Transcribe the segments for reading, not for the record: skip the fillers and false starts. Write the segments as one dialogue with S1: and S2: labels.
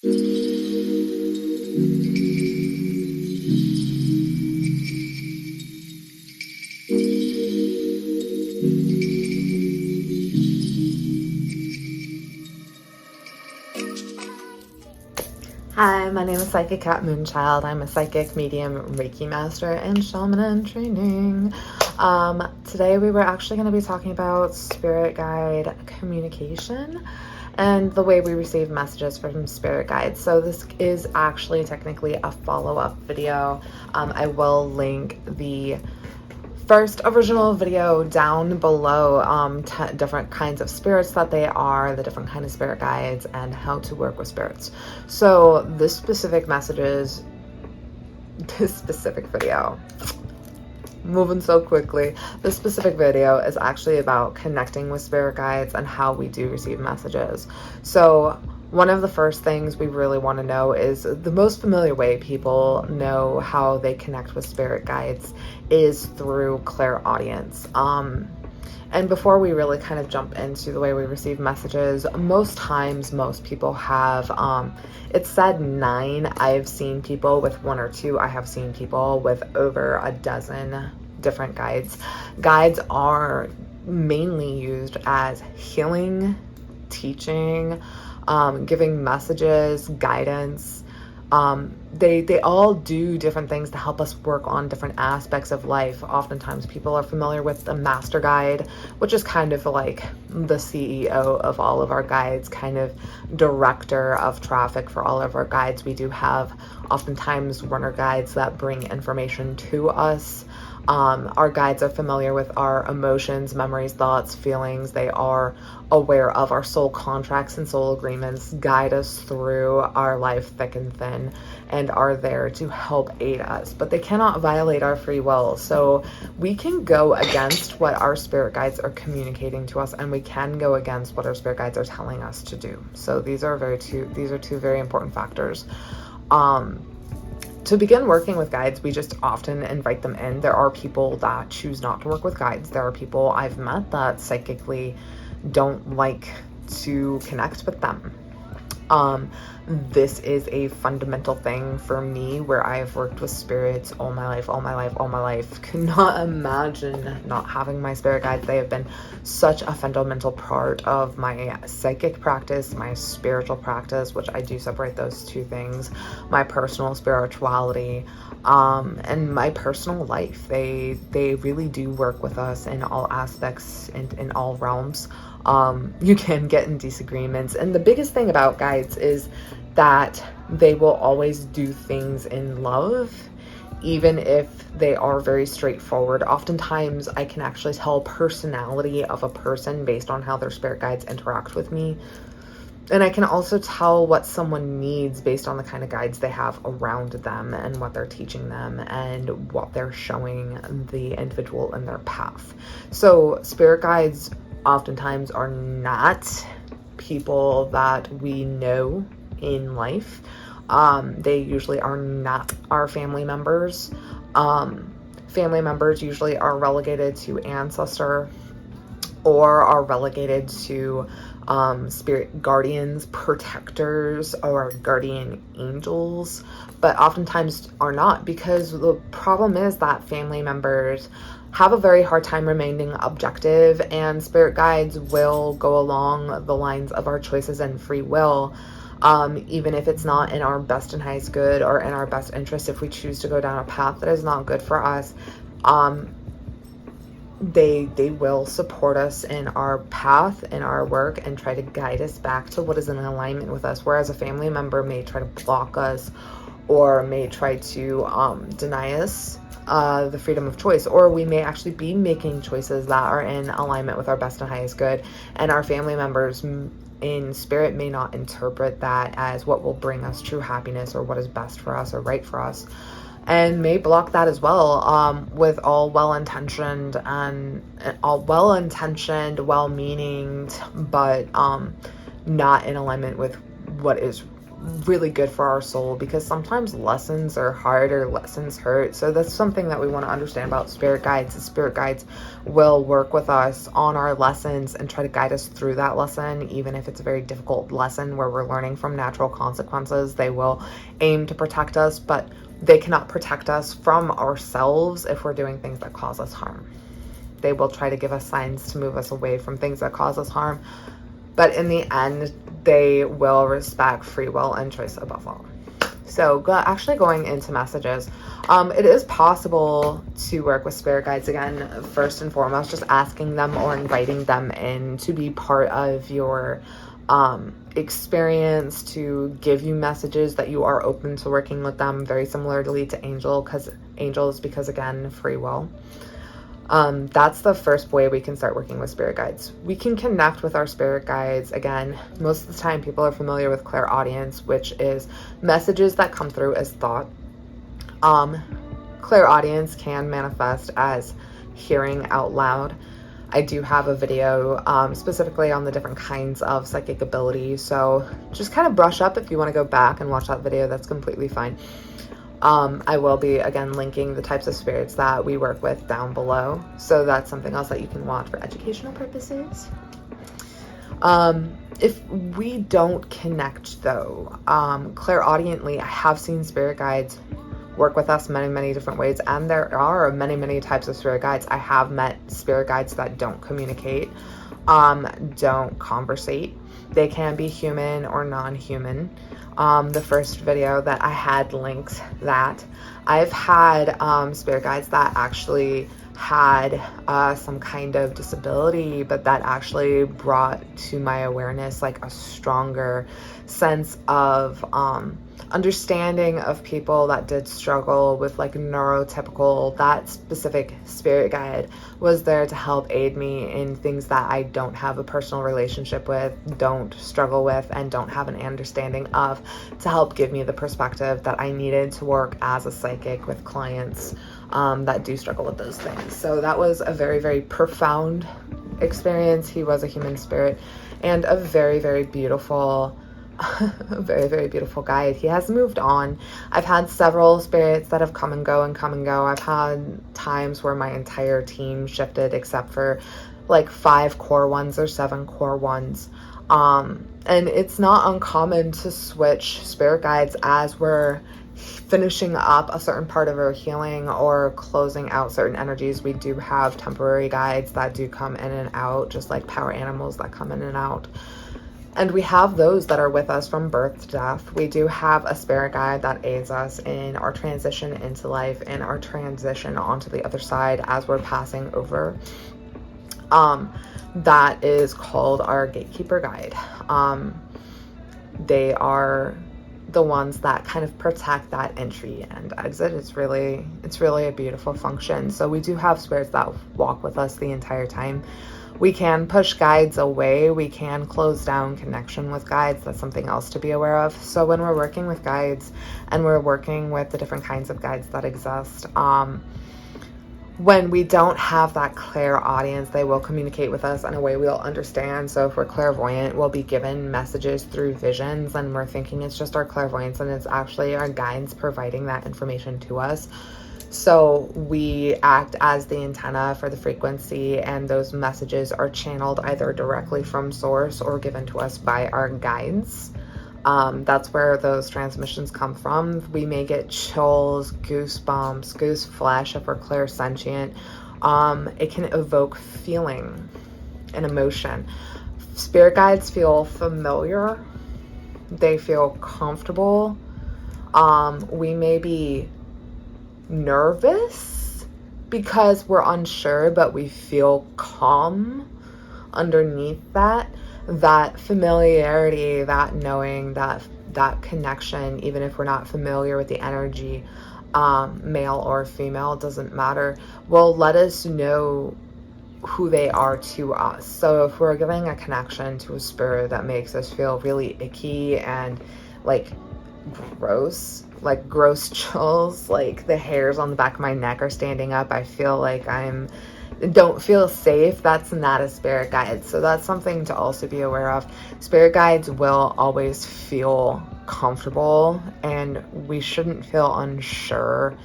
S1: Hi, my name is Psychic Cat Moonchild. I'm a psychic, medium, Reiki master, and shaman in training. Today we were actually going to be talking about spirit guide communication and the way we receive messages from spirit guides. So this is actually technically a follow-up video. I will link the first original video down below, different kinds of spirits that they are, the different kind of spirit guides, and how to work with spirits. So this specific video, moving so quickly, this specific video is actually about connecting with spirit guides and how we do receive messages. So one of the first things we really want to know is the most familiar way people know how they connect with spirit guides is through clairaudience. And before we really kind of jump into the way we receive messages, most times most people have, it said 9. I've seen people with 1 or 2. I have seen people with over a dozen different guides. Guides are mainly used as healing, teaching, giving messages, guidance. They all do different things to help us work on different aspects of life. Oftentimes people are familiar with the master guide, which is kind of like the CEO of all of our guides, kind of director of traffic for all of our guides. We do have oftentimes runner guides that bring information to us. Our guides are familiar with our emotions, memories, thoughts, feelings. They are aware of our soul contracts and soul agreements, guide us through our life thick and thin, and are there to help aid us. But they cannot violate our free will. So we can go against what our spirit guides are communicating to us, and we can go against what our spirit guides are telling us to do. So these are two very important factors. To begin working with guides, we just often invite them in. There are people that choose not to work with guides. There are people I've met that psychically don't like to connect with them. This is a fundamental thing for me where I've worked with spirits all my life. Could not imagine not having my spirit guides. They have been such a fundamental part of my psychic practice, my spiritual practice, which I do separate those two things, my personal spirituality, and my personal life. They really do work with us in all aspects and in all realms. You can get in disagreements, and the biggest thing about guides is that they will always do things in love, even if they are very straightforward. Oftentimes I can actually tell personality of a person based on how their spirit guides interact with me. And I can also tell what someone needs based on the kind of guides they have around them and what they're teaching them and what they're showing the individual in their path. So spirit guides oftentimes are not people that we know in life. They usually are not our family members. Family members usually are relegated to ancestor or are relegated to spirit guardians, protectors, or guardian angels, but oftentimes are not, because the problem is that family members have a very hard time remaining objective, and spirit guides will go along the lines of our choices and free will, even if it's not in our best and highest good or in our best interest. If we choose to go down a path that is not good for us, they will support us in our path, in our work, and try to guide us back to what is in alignment with us, whereas a family member may try to block us or may try to deny us the freedom of choice, or we may actually be making choices that are in alignment with our best and highest good, and our family members in spirit may not interpret that as what will bring us true happiness or what is best for us or right for us, and may block that as well, with all well-intentioned, well-meaning, but not in alignment with what is really good for our soul, because sometimes lessons are hard or lessons hurt. So that's something that we want to understand about spirit guides. The spirit guides will work with us on our lessons and try to guide us through that lesson, even if it's a very difficult lesson where we're learning from natural consequences. They will aim to protect us, but they cannot protect us from ourselves if we're doing things that cause us harm. They will try to give us signs to move us away from things that cause us harm, but in the end, they will respect free will and choice above all. So actually going into messages, it is possible to work with spirit guides. Again, first and foremost, just asking them or inviting them in to be part of your experience, to give you messages that you are open to working with them, very similarly to angels, because again, free will. That's the first way we can start working with spirit guides. We can connect with our spirit guides. Again, most of the time people are familiar with clairaudience, which is messages that come through as thought. Clairaudience can manifest as hearing out loud. I do have a video specifically on the different kinds of psychic ability, so just kind of brush up. If you want to go back and watch that video, that's completely fine. I will be, again, linking the types of spirits that we work with down below. So that's something else that you can watch for educational purposes. If we don't connect, though, clairaudiently, I have seen spirit guides work with us many, many different ways. And there are many, many types of spirit guides. I have met spirit guides that don't communicate, don't conversate. They can be human or non-human. The first video that I had linked that. I've had spirit guides that actually had some kind of disability, but that actually brought to my awareness like a stronger sense of understanding of people that did struggle with like neurotypical. That specific spirit guide was there to help aid me in things that I don't have a personal relationship with, don't struggle with, and don't have an understanding of, to help give me the perspective that I needed to work as a psychic with clients that do struggle with those things. So that was a very, very profound experience. He was a human spirit and a very, very beautiful a very, very beautiful guide. He has moved on. I've had several spirits that have come and go and come and go. I've had times where my entire team shifted except for like 5 core ones or 7 core ones. And it's not uncommon to switch spirit guides as we're finishing up a certain part of our healing or closing out certain energies. We do have temporary guides that do come in and out, just like power animals that come in and out. And we have those that are with us from birth to death. We do have a spirit guide that aids us in our transition into life and our transition onto the other side as we're passing over. That is called our gatekeeper guide. They are the ones that kind of protect that entry and exit. It's really a beautiful function. So we do have spirits that walk with us the entire time. We can push guides away. We can close down connection with guides. That's something else to be aware of. So when we're working with guides and we're working with the different kinds of guides that exist, when we don't have that clairaudience, they will communicate with us in a way we'll understand. So if we're clairvoyant, we'll be given messages through visions and we're thinking it's just our clairvoyance, and it's actually our guides providing that information to us. So we act as the antenna for the frequency, and those messages are channeled either directly from source or given to us by our guides. That's where those transmissions come from. We may get chills, goosebumps, goose flesh if we're clairsentient. It can evoke feeling and emotion. Spirit guides feel familiar. They feel comfortable. We may be nervous because we're unsure, but we feel calm underneath that familiarity, that knowing, that connection. Even if we're not familiar with the energy, male or female, doesn't matter, will let us know who they are to us. So if we're giving a connection to a spirit that makes us feel really icky and like gross chills, like the hairs on the back of my neck are standing up, I feel like don't feel safe, that's not a spirit guide. So that's something to also be aware of. Spirit guides will always feel comfortable, and we shouldn't feel unsure.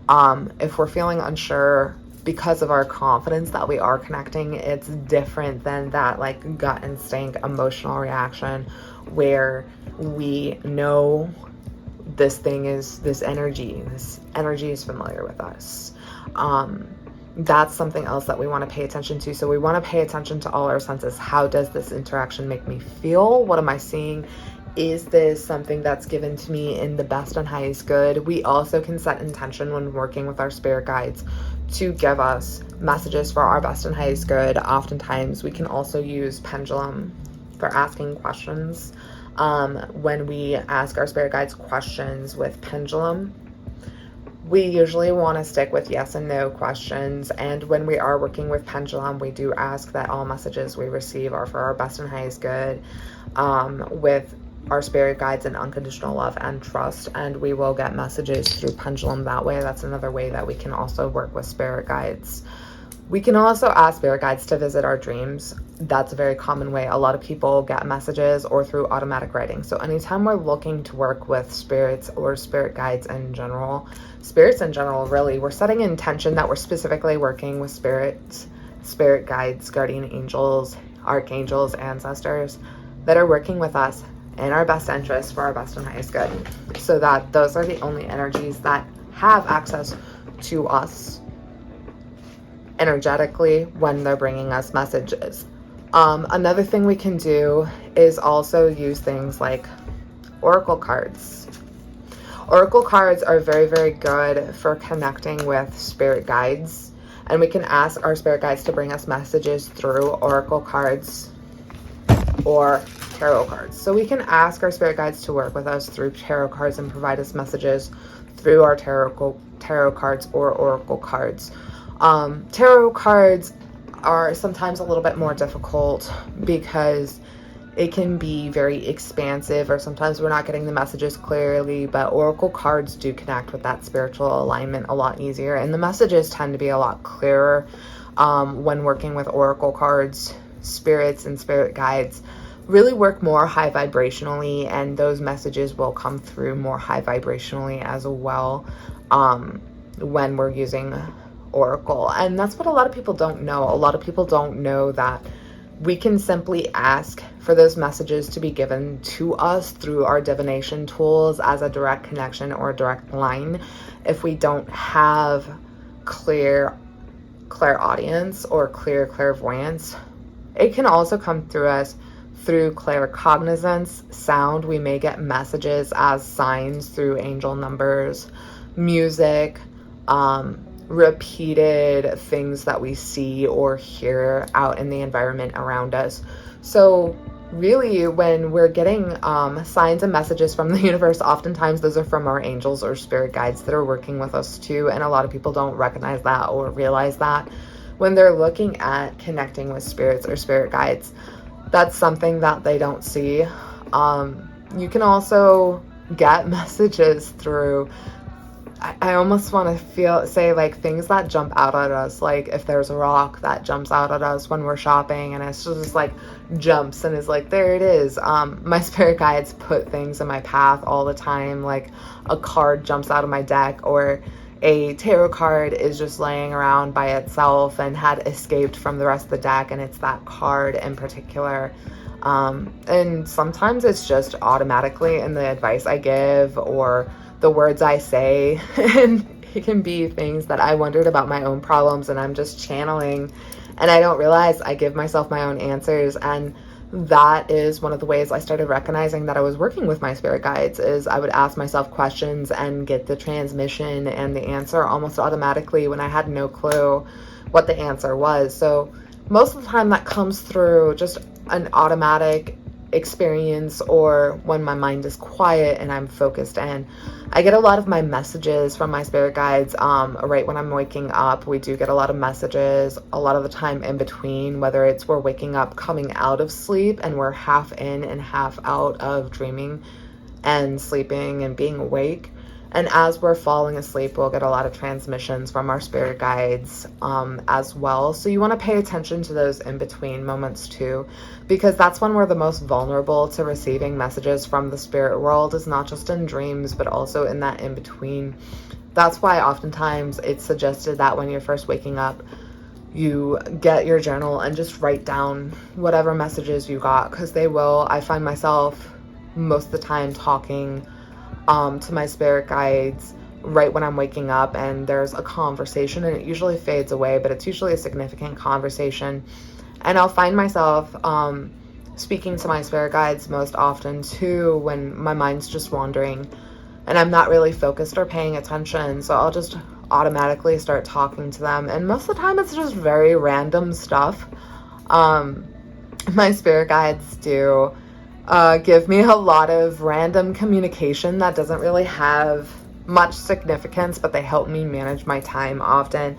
S1: If we're feeling unsure because of our confidence that we are connecting, it's different than that like gut instinct emotional reaction where we know this energy is familiar with us. That's something else that we want to pay attention to. So we want to pay attention to all our senses. How does this interaction make me feel? What am I seeing? Is this something that's given to me in the best and highest good? We also can set intention when working with our spirit guides to give us messages for our best and highest good. Oftentimes we can also use pendulum for asking questions. When we ask our spirit guides questions with pendulum, we usually want to stick with yes and no questions. And when we are working with pendulum, we do ask that all messages we receive are for our best and highest good, with our spirit guides and unconditional love and trust. And we will get messages through pendulum that way. That's another way that we can also work with spirit guides. We can also ask spirit guides to visit our dreams. That's a very common way. A lot of people get messages or through automatic writing. So anytime we're looking to work with spirits or spirit guides in general, really, we're setting intention that we're specifically working with spirits, spirit guides, guardian angels, archangels, ancestors that are working with us in our best interest for our best and highest good. So that those are the only energies that have access to us energetically when they're bringing us messages. Another thing we can do is also use things like oracle cards. Oracle cards are very, very good for connecting with spirit guides, and we can ask our spirit guides to bring us messages through oracle cards or tarot cards. So we can ask our spirit guides to work with us through tarot cards and provide us messages through our tarot cards or oracle cards. Tarot cards are sometimes a little bit more difficult because it can be very expansive, or sometimes we're not getting the messages clearly, but oracle cards do connect with that spiritual alignment a lot easier, and the messages tend to be a lot clearer when working with oracle cards. Spirits and spirit guides really work more high vibrationally, and those messages will come through more high vibrationally as well when we're using oracle. And that's what a lot of people don't know. A lot of people don't know that we can simply ask for those messages to be given to us through our divination tools as a direct connection or a direct line. If we don't have clear clairaudience or clear clairvoyance, it can also come through us through claircognizance, sound. We may get messages as signs through angel numbers, music, repeated things that we see or hear out in the environment around us. So really, when we're getting signs and messages from the universe, oftentimes those are from our angels or spirit guides that are working with us too. And a lot of people don't recognize that or realize that when they're looking at connecting with spirits or spirit guides. That's something that they don't see. You can also get messages through, I almost want to say like things that jump out at us. Like if there's a rock that jumps out at us when we're shopping and it's just like jumps and is like, there it is. My spirit guides put things in my path all the time. Like a card jumps out of my deck, or a tarot card is just laying around by itself and had escaped from the rest of the deck, and it's that card in particular. And sometimes it's just automatically in the advice I give or the words I say, and it can be things that I wondered about my own problems and I'm just channeling, and I don't realize I give myself my own answers. And that is one of the ways I started recognizing that I was working with my spirit guides, is I would ask myself questions and get the transmission and the answer almost automatically when I had no clue what the answer was. So most of the time that comes through just an automatic experience, or when my mind is quiet and I'm focused in. I get a lot of my messages from my spirit guides right when I'm waking up. We do get a lot of messages a lot of the time in between, whether it's we're waking up coming out of sleep and we're half in and half out of dreaming and sleeping and being awake. And as we're falling asleep, we'll get a lot of transmissions from our spirit guides as well. So you want to pay attention to those in-between moments too, because that's when we're the most vulnerable to receiving messages from the spirit world, is not just in dreams, but also in that in-between. That's why oftentimes it's suggested that when you're first waking up, you get your journal and just write down whatever messages you got, because they will. I find myself most of the time talking to my spirit guides right when I'm waking up, and there's a conversation, and it usually fades away, but it's usually a significant conversation. And I'll find myself speaking to my spirit guides most often too when my mind's just wandering and I'm not really focused or paying attention. So I'll just automatically start talking to them, and most of the time it's just very random stuff. My spirit guides do give me a lot of random communication that doesn't really have much significance, but they help me manage my time often.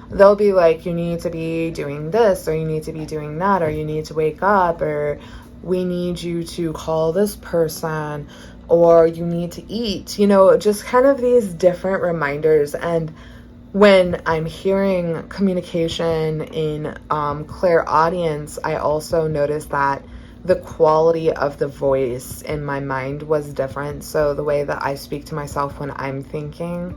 S1: They'll be like, you need to be doing this, or you need to be doing that, or you need to wake up, or we need you to call this person, or you need to eat, just kind of these different reminders. And when I'm hearing communication in clairaudience, I also noticed that the quality of the voice in my mind was different. So the way that I speak to myself when I'm thinking,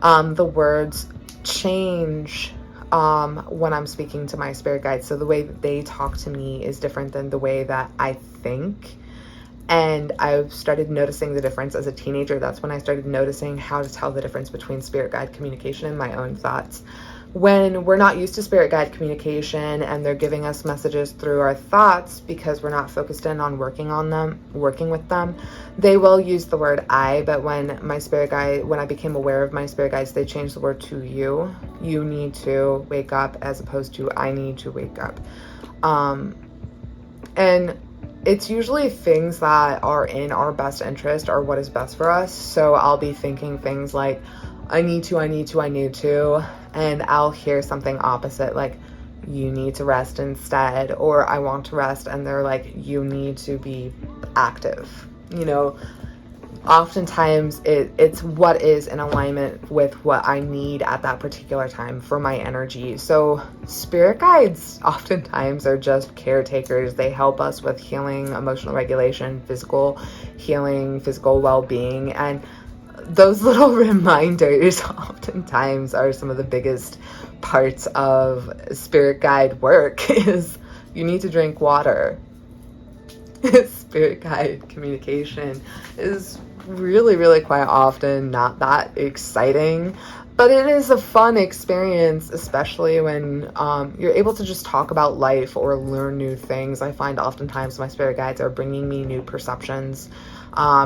S1: the words change when I'm speaking to my spirit guides. So the way that they talk to me is different than the way that I think. And I've started noticing the difference as a teenager. That's when I started noticing how to tell the difference between spirit guide communication and my own thoughts. When we're not used to spirit guide communication and they're giving us messages through our thoughts because we're not focused in on working with them, they will use the word I. But when I became aware of my spirit guides, they changed the word to you. You need to wake up, as opposed to I need to wake up. And it's usually things that are in our best interest or what is best for us. So I'll be thinking things like, I need to, and I'll hear something opposite, like, you need to rest instead, or I want to rest, and they're like, you need to be active. Oftentimes it's what is in alignment with what I need at that particular time for my energy. So spirit guides oftentimes are just caretakers. They help us with healing, emotional regulation, physical healing, physical well-being, and those little reminders oftentimes are some of the biggest parts of spirit guide work. Is you need to drink water. Spirit guide communication is really, really quite often not that exciting, but it is a fun experience, especially when you're able to just talk about life or learn new things. I find oftentimes my spirit guides are bringing me new perceptions,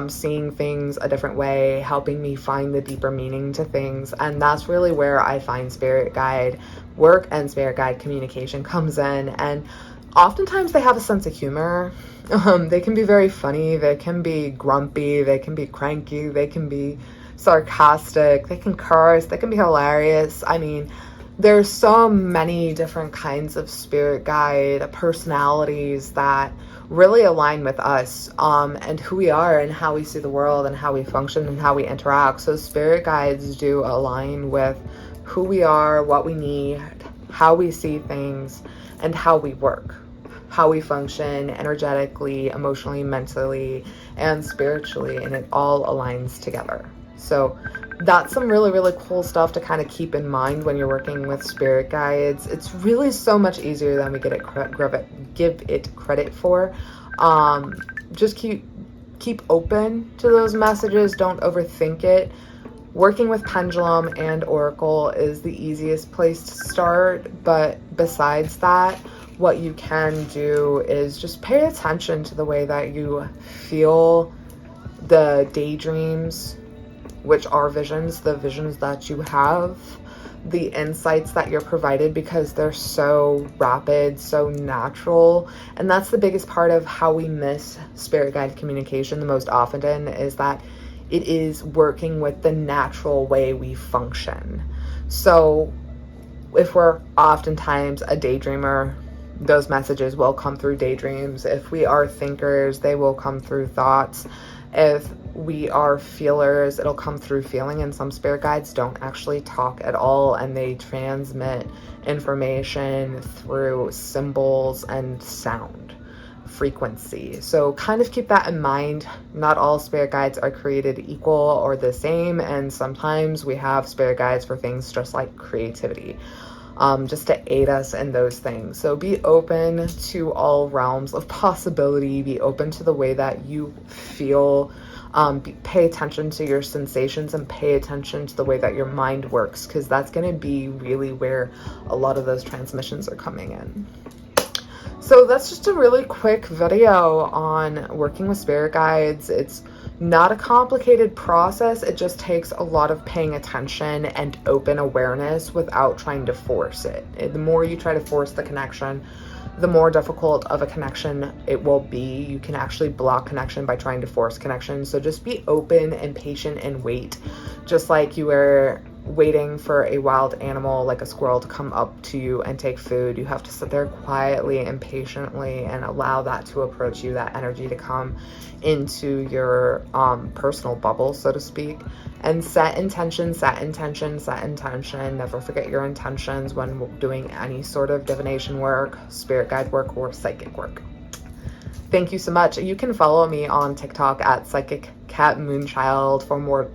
S1: seeing things a different way, helping me find the deeper meaning to things. And that's really where I find spirit guide work and spirit guide communication comes in. And oftentimes they have a sense of humor. They can be very funny, they can be grumpy, they can be cranky, they can be sarcastic, they can curse, they can be hilarious. I mean, there's so many different kinds of spirit guide personalities that really align with us and who we are and how we see the world and how we function and how we interact. So spirit guides do align with who we are, what we need, how we see things, and how we work, how we function energetically, emotionally, mentally, and spiritually, and it all aligns together. So that's some really, really cool stuff to kind of keep in mind when you're working with spirit guides. It's really so much easier than we give it credit for. Just keep open to those messages. Don't overthink it. Working with pendulum and oracle is the easiest place to start, but besides that, what you can do is just pay attention to the way that you feel the daydreams, which are visions, the visions that you have, the insights that you're provided, because they're so rapid, so natural. And that's the biggest part of how we miss spirit guide communication the most often, is that it is working with the natural way we function. So if we're oftentimes a daydreamer, those messages will come through daydreams. If we are thinkers, they will come through thoughts. If We are feelers. It'll come through feeling, and some spirit guides don't actually talk at all, and they transmit information through symbols and sound frequency. So kind of keep that in mind. Not all spirit guides are created equal or the same, and sometimes we have spirit guides for things just like creativity, just to aid us in those things. So be open to all realms of possibility. Be open to the way that you feel. Pay attention to your sensations and pay attention to the way that your mind works, because that's going to be really where a lot of those transmissions are coming in. So that's just a really quick video on working with spirit guides. It's not a complicated process. It just takes a lot of paying attention and open awareness without trying to force it. The more you try to force the connection, the more difficult of a connection it will be. You can actually block connection by trying to force connection. So just be open and patient and wait, just like you were waiting for a wild animal like a squirrel to come up to you and take food. You have to sit there quietly and patiently and allow that to approach you, that energy to come into your personal bubble, so to speak. And set intention, set intention, set intention. Never forget your intentions when doing any sort of divination work, spirit guide work, or psychic work. Thank you so much. You can follow me on TikTok at Psychic Cat Moonchild for more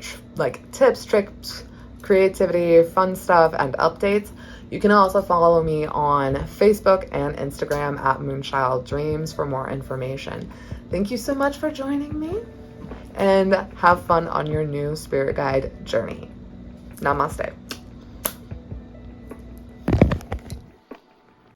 S1: tips, tricks, creativity, fun stuff, and updates. You can also follow me on Facebook and Instagram at Moonchild Dreams for more information. Thank you so much for joining me, and have fun on your new spirit guide journey. Namaste.